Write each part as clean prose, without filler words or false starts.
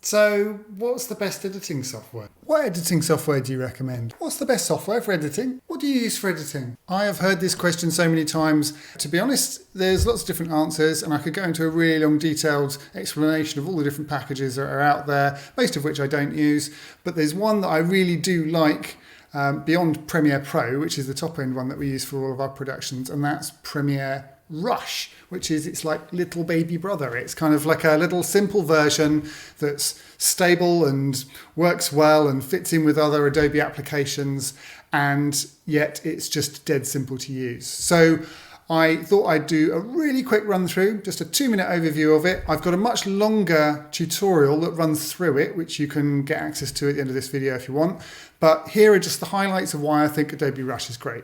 So, what's the best editing software? What editing software do you recommend? What's the best software for editing? What do you use for editing? I have heard this question so many times. To be honest, there's lots of different answers, and I could go into a really long, detailed explanation of all the different packages that are out there, most of which I don't use. But there's one that I really do like beyond Premiere Pro, which is the top end one that we use for all of our productions, and that's Premiere Rush, which is its like little baby brother. It's kind of like a little simple version that's stable and works well and fits in with other Adobe applications, and yet it's just dead simple to use. So I thought I'd do a really quick run through, just a 2-minute overview of it. I've got a much longer tutorial that runs through it, which you can get access to at the end of this video if you want. But here are just the highlights of why I think Adobe Rush is great.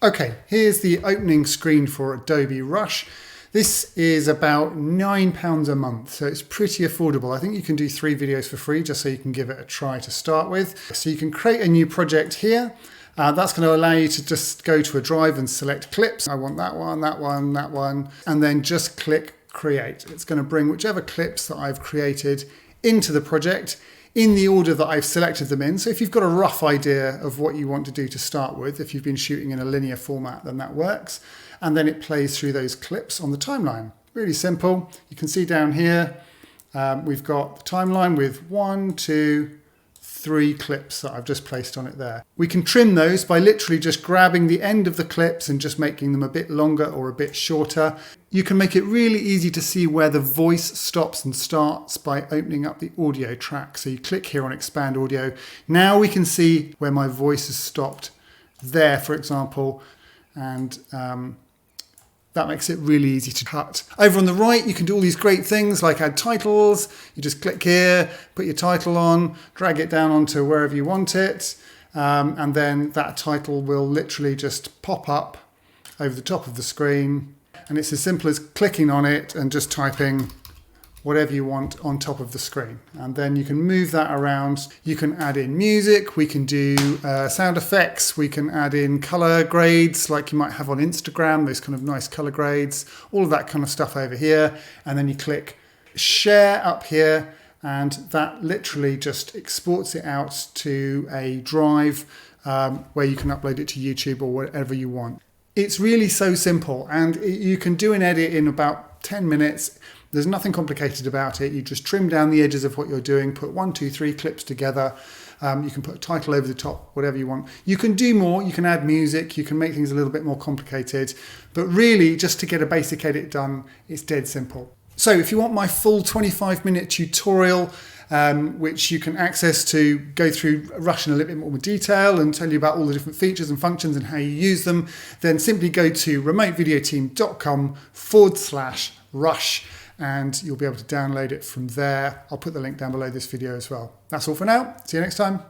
Okay, here's the opening screen for Adobe Rush. This is about £9 a month, so it's pretty affordable. I think you can do 3 videos for free just so you can give it a try to start with. So you can create a new project here. That's going to allow you to just go to a drive and select clips. I want that one, that one, that one, and then just click Create. It's going to bring whichever clips that I've created into the project in the order that I've selected them in. So if you've got a rough idea of what you want to do to start with, if you've been shooting in a linear format, then that works. And then it plays through those clips on the timeline. Really simple. You can see down here, we've got the timeline with 1, 2, 3 clips that I've just placed on it there. We can trim those by literally just grabbing the end of the clips and just making them a bit longer or a bit shorter. You can make it really easy to see where the voice stops and starts by opening up the audio track. So you click here on Expand Audio. Now we can see where my voice has stopped there, for example, and that makes it really easy to cut. Over on the right, you can do all these great things like add titles. You just click here, put your title on, drag it down onto wherever you want it, and then that title will literally just pop up over the top of the screen. And it's as simple as clicking on it and just typing whatever you want on top of the screen. And then you can move that around. You can add in music, we can do sound effects, we can add in color grades like you might have on Instagram, those kind of nice color grades, all of that kind of stuff over here. And then you click share up here, and that literally just exports it out to a drive where you can upload it to YouTube or whatever you want. It's really so simple, and you can do an edit in about 10 minutes. There's nothing complicated about it. You just trim down the edges of what you're doing, put 1, 2, 3 clips together. You can put a title over the top, whatever you want. You can do more, you can add music, you can make things a little bit more complicated, but really just to get a basic edit done, it's dead simple. So if you want my full 25-minute tutorial, which you can access to go through Rush in a little bit more detail and tell you about all the different features and functions and how you use them, then simply go to remotevideoteam.com/Rush and you'll be able to download it from there. I'll put the link down below this video as well. That's all for now. See you next time.